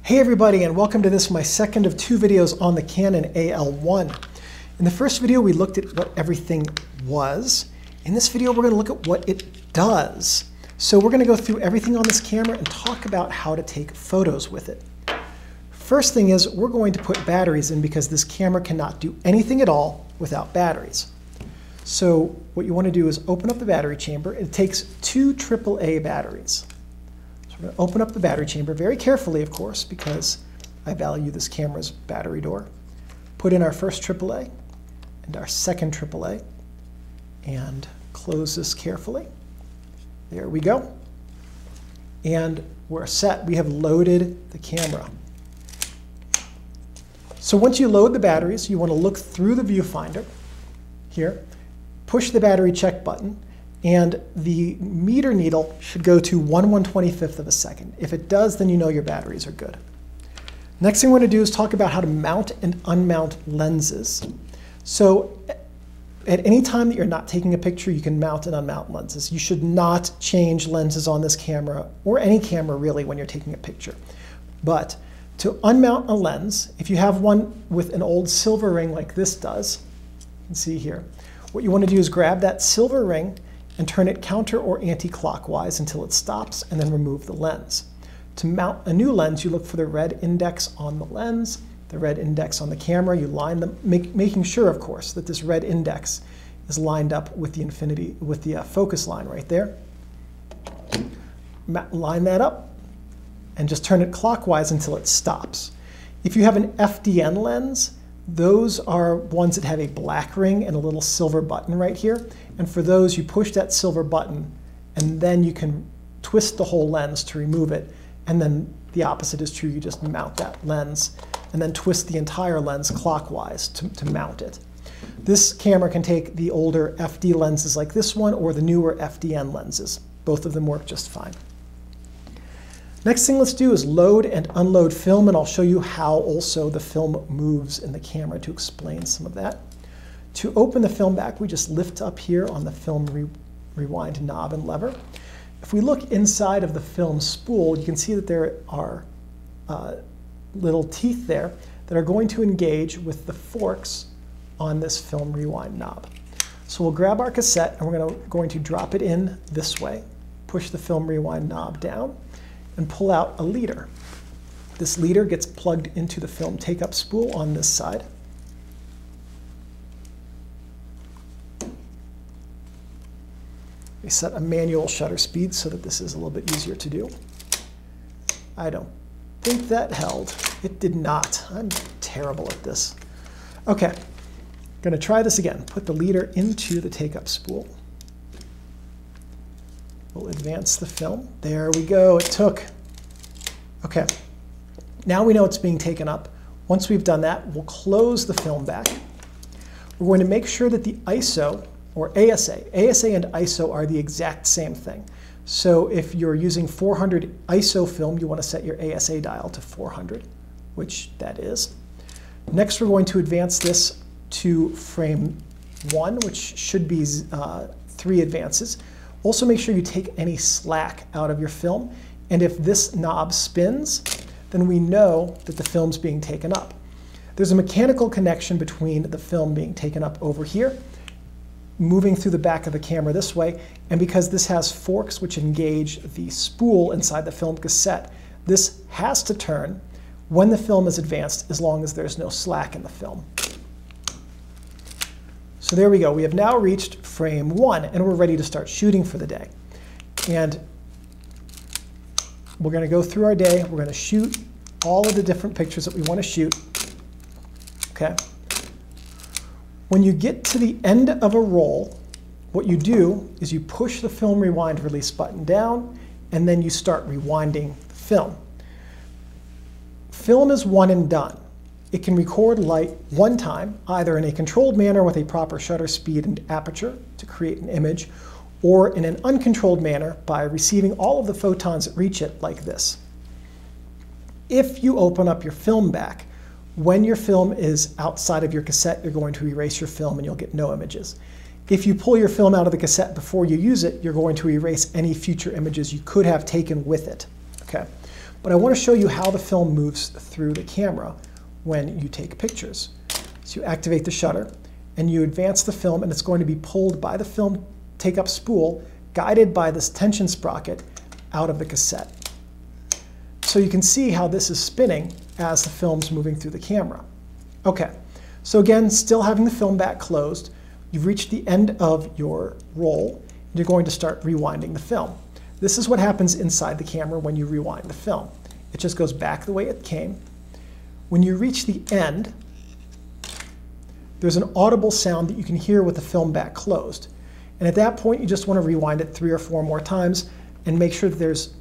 Hey everybody, and welcome to this, my second of two videos on the Canon AL-1. In the first video, we looked at what everything was. In this video, we're going to look at what it does. So we're going to go through everything on this camera and talk about how to take photos with it. First thing is, we're going to put batteries in because this camera cannot do anything at all without batteries. So what you want to do is open up the battery chamber. It takes two AAA batteries. We're going to open up the battery chamber very carefully, of course, because I value this camera's battery door. Put in our first AAA and our second AAA and close this carefully. There we go. And we're set. We have loaded the camera. So once you load the batteries, you want to look through the viewfinder here, push the battery check button, and the meter needle should go to 1/125th of a second. If it does, then you know your batteries are good. Next thing we're going to do is talk about how to mount and unmount lenses. So at any time that you're not taking a picture, you can mount and unmount lenses. You should not change lenses on this camera, or any camera really, when you're taking a picture. But to unmount a lens, if you have one with an old silver ring like this does, you can see here, what you want to do is grab that silver ring and turn it counter or anti-clockwise until it stops, and then remove the lens. To mount a new lens, you look for the red index on the lens, the red index on the camera. You line them, making sure, of course, that this red index is lined up with the focus line right there. Line that up and just turn it clockwise until it stops. If you have an FDN lens, those are ones that have a black ring and a little silver button right here. And for those, you push that silver button, and then you can twist the whole lens to remove it. And then the opposite is true. You just mount that lens and then twist the entire lens clockwise to mount it. This camera can take the older FD lenses like this one or the newer FDN lenses. Both of them work just fine. Next thing let's do is load and unload film, and I'll show you how also the film moves in the camera to explain some of that. To open the film back, we just lift up here on the film rewind knob and lever. If we look inside of the film spool, you can see that there are little teeth there that are going to engage with the forks on this film rewind knob. So we'll grab our cassette and we're going to drop it in this way, push the film rewind knob down, and pull out a leader. This leader gets plugged into the film take-up spool on this side. We set a manual shutter speed so that this is a little bit easier to do. I don't think that held. It did not. I'm terrible at this. Okay, going to try this again. Put the leader into the take-up spool. We'll advance the film. There we go. It took. Okay. Now we know it's being taken up. Once we've done that, we'll close the film back. We're going to make sure that the ISO, or ASA and ISO are the exact same thing. So if you're using 400 ISO film, you want to set your ASA dial to 400, which that is. Next, we're going to advance this to frame 1, which should be 3 advances. Also make sure you take any slack out of your film, and if this knob spins, then we know that the film's being taken up. There's a mechanical connection between the film being taken up over here, moving through the back of the camera this way, and because this has forks which engage the spool inside the film cassette, this has to turn when the film is advanced as long as there's no slack in the film. So there we go. We have now reached frame 1, and we're ready to start shooting for the day. And we're going to go through our day. We're going to shoot all of the different pictures that we want to shoot. Okay. When you get to the end of a roll, what you do is you push the film rewind release button down, and then you start rewinding the film. Film is one and done. It can record light one time, either in a controlled manner with a proper shutter speed and aperture to create an image, or in an uncontrolled manner by receiving all of the photons that reach it like this. If you open up your film back, when your film is outside of your cassette, you're going to erase your film and you'll get no images. If you pull your film out of the cassette before you use it, you're going to erase any future images you could have taken with it. Okay? but I want to show you how the film moves through the camera when you take pictures. So you activate the shutter and you advance the film, and it's going to be pulled by the film take-up spool, guided by this tension sprocket out of the cassette. So you can see how this is spinning as the film's moving through the camera. Okay, so again, still having the film back closed, you've reached the end of your roll, and you're going to start rewinding the film. This is what happens inside the camera when you rewind the film. It just goes back the way it came. When you reach the end, there's an audible sound that you can hear with the film back closed. And at that point, you just want to rewind it 3 or 4 more times and make sure that there's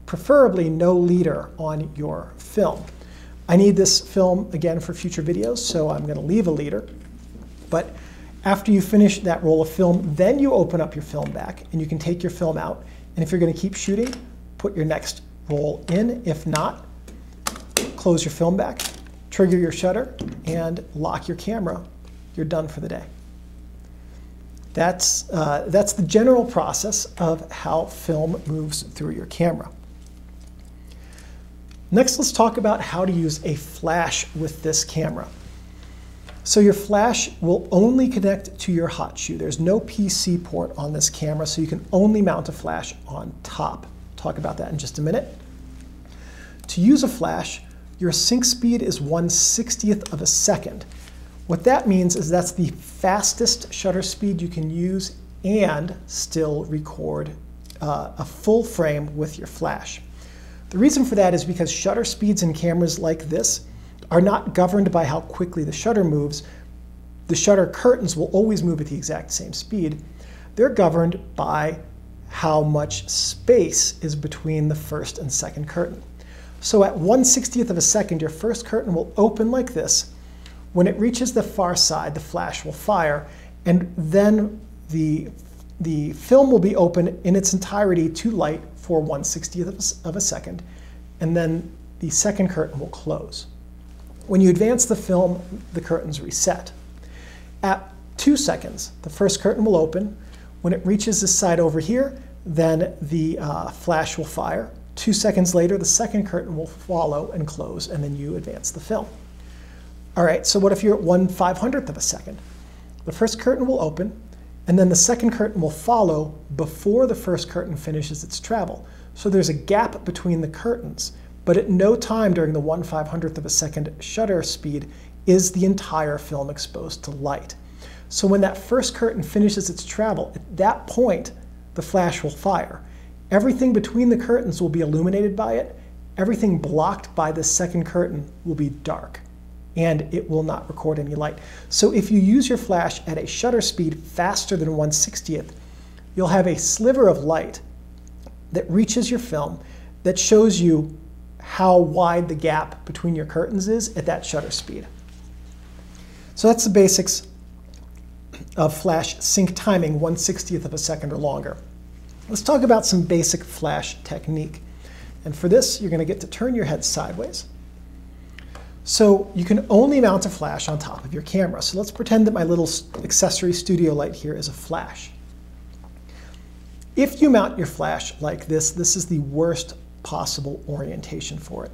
preferably no leader on your film. I need this film again for future videos, so I'm going to leave a leader. But after you finish that roll of film, then you open up your film back and you can take your film out. And if you're going to keep shooting, put your next roll in. If not, close your film back, trigger your shutter, and lock your camera. You're done for the day. That's the general process of how film moves through your camera. Next, let's talk about how to use a flash with this camera. So your flash will only connect to your hot shoe. There's no PC port on this camera, so you can only mount a flash on top. Talk about that in just a minute. To use a flash, your sync speed is 1/60th of a second. What that means is that's the fastest shutter speed you can use and still record a full frame with your flash. The reason for that is because shutter speeds in cameras like this are not governed by how quickly the shutter moves. The shutter curtains will always move at the exact same speed. They're governed by how much space is between the first and second curtain. So at 1/60th of a second, your first curtain will open like this. When it reaches the far side, the flash will fire, and then the film will be open in its entirety to light for 1/60th of a second, and then the second curtain will close. When you advance the film, the curtains reset. At 2 seconds, the first curtain will open. When it reaches this side over here, then the flash will fire. 2 seconds later, the second curtain will follow and close, and then you advance the film. All right, so what if you're at 1/500th of a second? The first curtain will open, and then the second curtain will follow before the first curtain finishes its travel. So there's a gap between the curtains, but at no time during the 1/500th of a second shutter speed is the entire film exposed to light. So when that first curtain finishes its travel, at that point, the flash will fire. Everything between the curtains will be illuminated by it. Everything blocked by the second curtain will be dark, and it will not record any light. So if you use your flash at a shutter speed faster than 1/60th, you'll have a sliver of light that reaches your film that shows you how wide the gap between your curtains is at that shutter speed. So that's the basics of flash sync timing, 1/60th of a second or longer. Let's talk about some basic flash technique. And for this, you're going to get to turn your head sideways. So you can only mount a flash on top of your camera. So let's pretend that my little accessory studio light here is a flash. If you mount your flash like this, this is the worst possible orientation for it.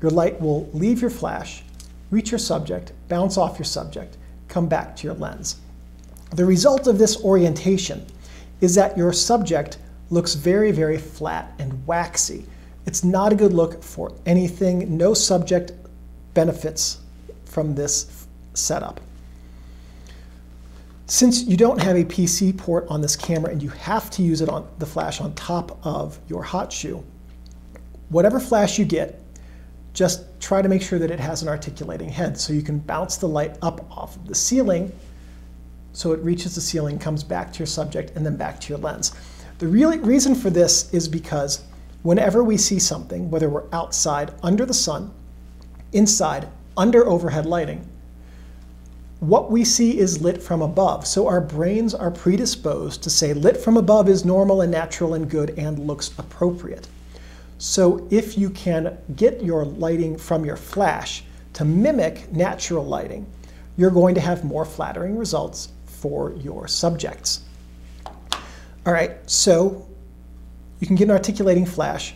Your light will leave your flash, reach your subject, bounce off your subject, come back to your lens. The result of this orientation is that your subject looks very, very flat and waxy. It's not a good look for anything. No subject benefits from this setup. Since you don't have a PC port on this camera and you have to use it on the flash on top of your hot shoe, whatever flash you get, just try to make sure that it has an articulating head so you can bounce the light up off of the ceiling so it reaches the ceiling, comes back to your subject, and then back to your lens. The real reason for this is because whenever we see something, whether we're outside under the sun, inside, under overhead lighting, what we see is lit from above. So our brains are predisposed to say lit from above is normal and natural and good and looks appropriate. So if you can get your lighting from your flash to mimic natural lighting, you're going to have more flattering results for your subjects. All right, so you can get an articulating flash.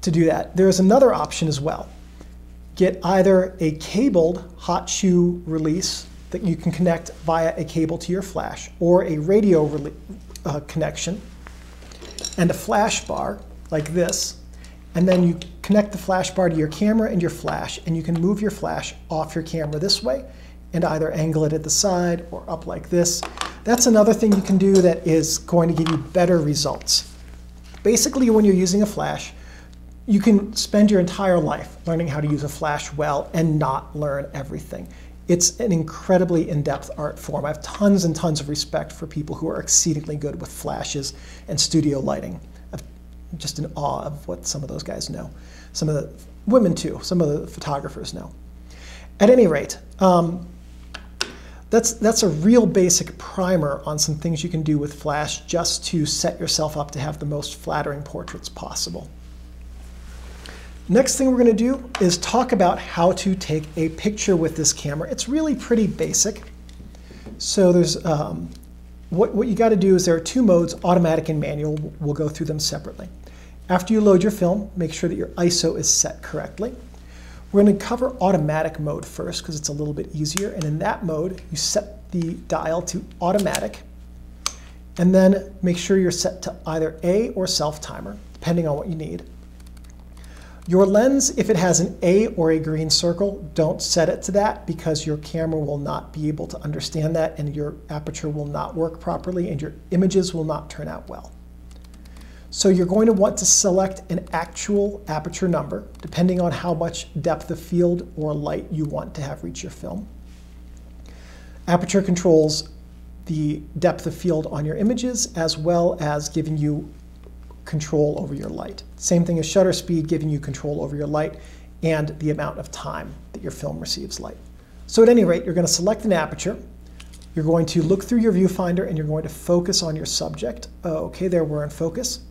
to do that. There's another option as well. Get either a cabled hot shoe release that you can connect via a cable to your flash, or a radio connection and a flash bar like this, and then you connect the flash bar to your camera and your flash, and you can move your flash off your camera this way and either angle it at the side or up like this. That's another thing you can do that is going to give you better results. Basically, when you're using a flash, you can spend your entire life learning how to use a flash well and not learn everything. It's an incredibly in-depth art form. I have tons and tons of respect for people who are exceedingly good with flashes and studio lighting. I'm just in awe of what some of those guys know. Some of the women too, some of the photographers know. At any rate, that's a real basic primer on some things you can do with flash just to set yourself up to have the most flattering portraits possible. Next thing we're going to do is talk about how to take a picture with this camera. It's really pretty basic. So there's what you got to do is there are two modes, automatic and manual. We'll go through them separately. After you load your film, make sure that your ISO is set correctly. We're going to cover automatic mode first because it's a little bit easier. And in that mode, you set the dial to automatic. And then make sure you're set to either A or self-timer, depending on what you need. Your lens, if it has an A or a green circle, don't set it to that because your camera will not be able to understand that and your aperture will not work properly and your images will not turn out well. So you're going to want to select an actual aperture number depending on how much depth of field or light you want to have reach your film. Aperture controls the depth of field on your images as well as giving you control over your light. Same thing as shutter speed, giving you control over your light and the amount of time that your film receives light. So at any rate, you're going to select an aperture. You're going to look through your viewfinder and you're going to focus on your subject. Okay, there we're in focus.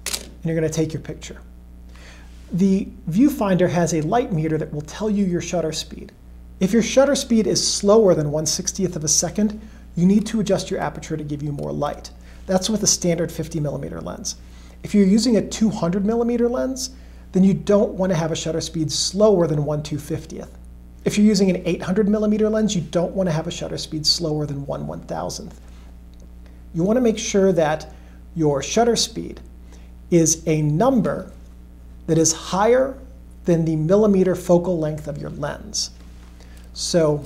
And you're going to take your picture. The viewfinder has a light meter that will tell you your shutter speed. If your shutter speed is slower than 1/60th of a second, you need to adjust your aperture to give you more light. That's with a standard 50mm lens. If you're using a 200mm lens, then you don't want to have a shutter speed slower than 1/250th. If you're using an 800mm lens, you don't want to have a shutter speed slower than 1/1000th. You want to make sure that your shutter speed is a number that is higher than the millimeter focal length of your lens. So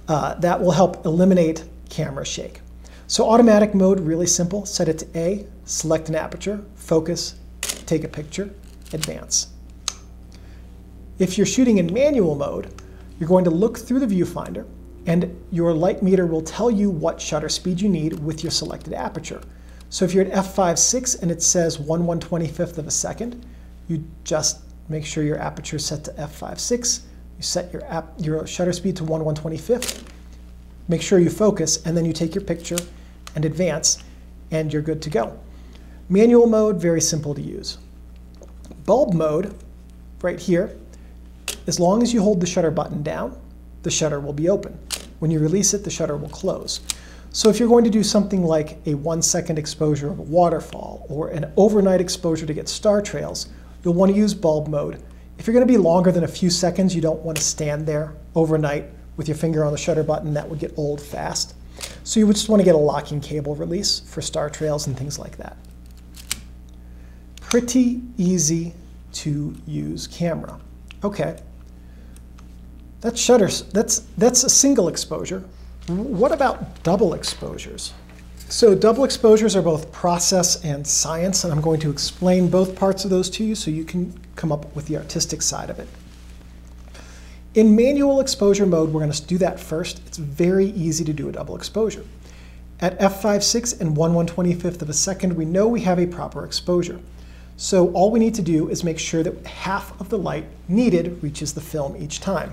that will help eliminate camera shake. So automatic mode, really simple. Set it to A, select an aperture, focus, take a picture, advance. If you're shooting in manual mode, you're going to look through the viewfinder and your light meter will tell you what shutter speed you need with your selected aperture. So if you're at f5.6 and it says 1/125th of a second, you just make sure your aperture is set to f5.6. You set your shutter speed to 1/125th. Make sure you focus, and then you take your picture and advance, and you're good to go. Manual mode, very simple to use. Bulb mode, right here, as long as you hold the shutter button down, the shutter will be open. When you release it, the shutter will close. So if you're going to do something like a 1-second exposure of a waterfall or an overnight exposure to get star trails, you'll want to use bulb mode. If you're going to be longer than a few seconds, you don't want to stand there overnight with your finger on the shutter button. That would get old fast. So you would just want to get a locking cable release for star trails and things like that. Pretty easy to use camera. Okay, that's shutters. That's a single exposure. What about double exposures? So double exposures are both process and science, and I'm going to explain both parts of those to you so you can come up with the artistic side of it. In manual exposure mode, we're going to do that first. It's very easy to do a double exposure. At f5.6 and 1/125th of a second, we know we have a proper exposure. So all we need to do is make sure that half of the light needed reaches the film each time.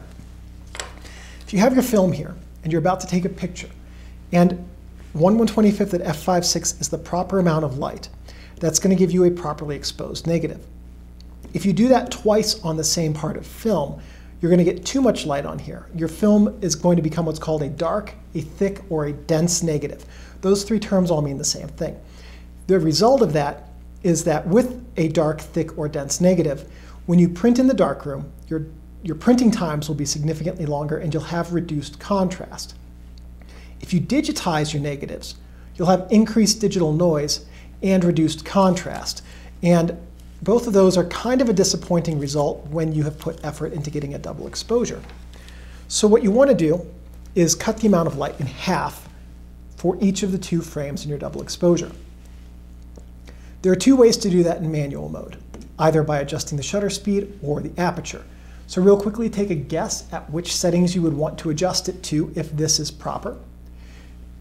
If you have your film here and you're about to take a picture, and 1/125th at f5.6 is the proper amount of light, that's going to give you a properly exposed negative. If you do that twice on the same part of film, you're going to get too much light on here. Your film is going to become what's called a dark, a thick, or a dense negative. Those three terms all mean the same thing. The result of that is that with a dark, thick, or dense negative, when you print in the darkroom, your printing times will be significantly longer and you'll have reduced contrast. If you digitize your negatives, you'll have increased digital noise and reduced contrast. And both of those are kind of a disappointing result when you have put effort into getting a double exposure. So what you want to do is cut the amount of light in half for each of the 2 frames in your double exposure. There are 2 ways to do that in manual mode, either by adjusting the shutter speed or the aperture. So real quickly, take a guess at which settings you would want to adjust it to if this is proper,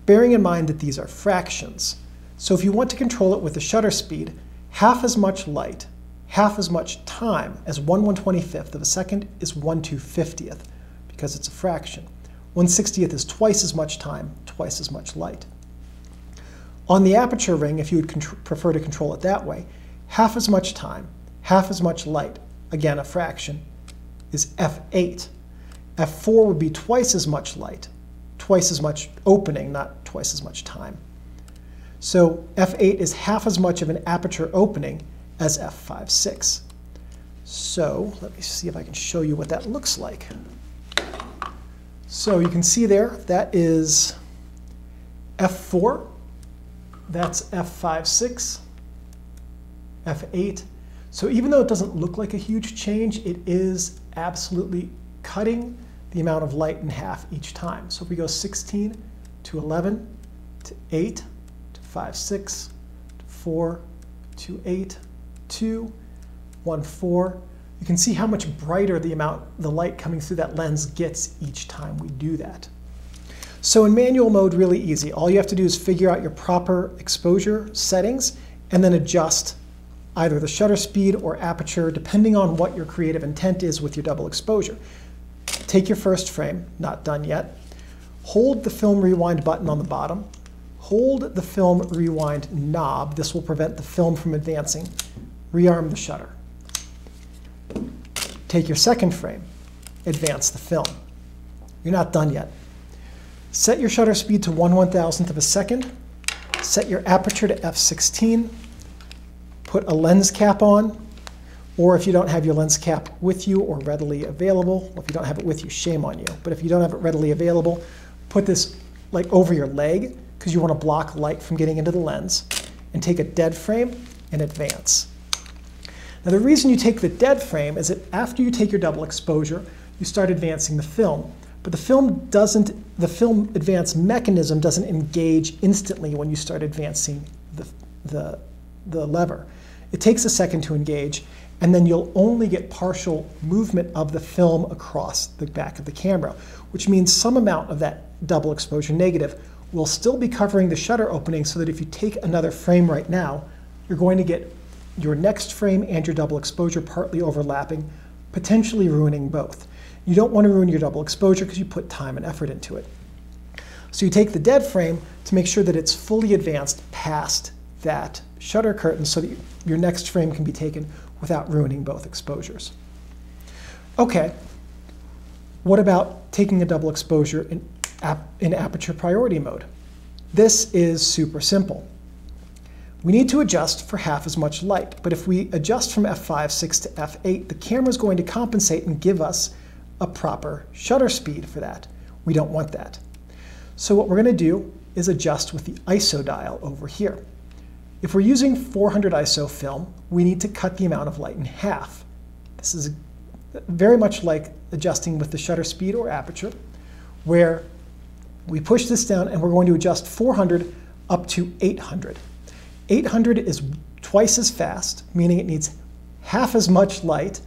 bearing in mind that these are fractions. So if you want to control it with the shutter speed, half as much light, half as much time as 1/125th of a second is 1/250th, because it's a fraction. 1/60th is twice as much time, twice as much light. On the aperture ring, if you would prefer to control it that way, half as much time, half as much light, again a fraction, is f8. f4 would be twice as much light, twice as much opening, not twice as much time. So f8 is half as much of an aperture opening as f5.6. So let me see if I can show you what that looks like. So you can see there, that is f4, that's f5.6, f8. So even though it doesn't look like a huge change, it is absolutely cutting the amount of light in half each time. So if we go 16 to 11 to 8 to 5.6 to 4 to 8 to 1.4, you can see how much brighter the light coming through that lens gets each time we do that. So in manual mode, really easy. All you have to do is figure out your proper exposure settings and then adjust either the shutter speed or aperture, depending on what your creative intent is with your double exposure. Take your first frame, not done yet. Hold the film rewind button on the bottom. Hold the film rewind knob. This will prevent the film from advancing. Rearm the shutter. Take your second frame. Advance the film. You're not done yet. Set your shutter speed to 1/1000th of a second. Set your aperture to f16. Put a lens cap on, or if you don't have your lens cap with you or readily available, if you don't have it with you, shame on you. But if you don't have it readily available, put this like over your leg because you want to block light from getting into the lens, and take a dead frame and advance. Now the reason you take the dead frame is that after you take your double exposure, you start advancing the film. But the film advance mechanism doesn't engage instantly when you start advancing the lever. It takes a second to engage, and then you'll only get partial movement of the film across the back of the camera, which means some amount of that double exposure negative will still be covering the shutter opening, so that if you take another frame right now, you're going to get your next frame and your double exposure partly overlapping, potentially ruining both. You don't want to ruin your double exposure because you put time and effort into it. So you take the dead frame to make sure that it's fully advanced past that shutter curtain so that your next frame can be taken without ruining both exposures. Okay, what about taking a double exposure in aperture priority mode? This is super simple. We need to adjust for half as much light, but if we adjust from f5.6 to f8, the camera is going to compensate and give us a proper shutter speed for that. We don't want that. So what we're going to do is adjust with the ISO dial over here. If we're using 400 ISO film, we need to cut the amount of light in half. This is very much like adjusting with the shutter speed or aperture, where we push this down and we're going to adjust 400 up to 800. 800 is twice as fast, meaning it needs half as much light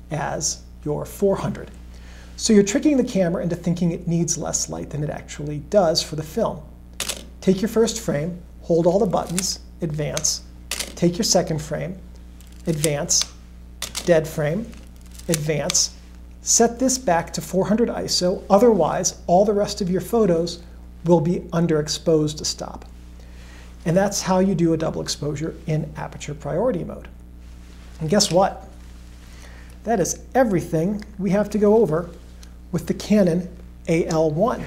as your 400. So you're tricking the camera into thinking it needs less light than it actually does for the film. Take your first frame, hold all the buttons, advance. Take your second frame, advance, dead frame, advance. Set this back to 400 ISO, otherwise all the rest of your photos will be underexposed to stop. And that's how you do a double exposure in aperture priority mode. And guess what? That is everything we have to go over with the Canon AL-1.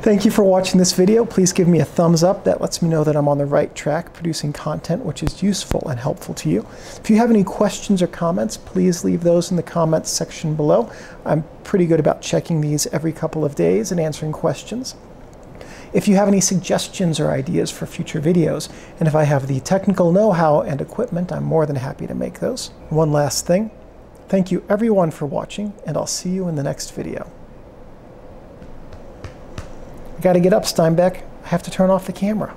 Thank you for watching this video. Please give me a thumbs up. That lets me know that I'm on the right track producing content which is useful and helpful to you. If you have any questions or comments, please leave those in the comments section below. I'm pretty good about checking these every couple of days and answering questions. If you have any suggestions or ideas for future videos, and if I have the technical know-how and equipment, I'm more than happy to make those. One last thing. Thank you everyone for watching, and I'll see you in the next video. I gotta get up, Steinbeck. I have to turn off the camera.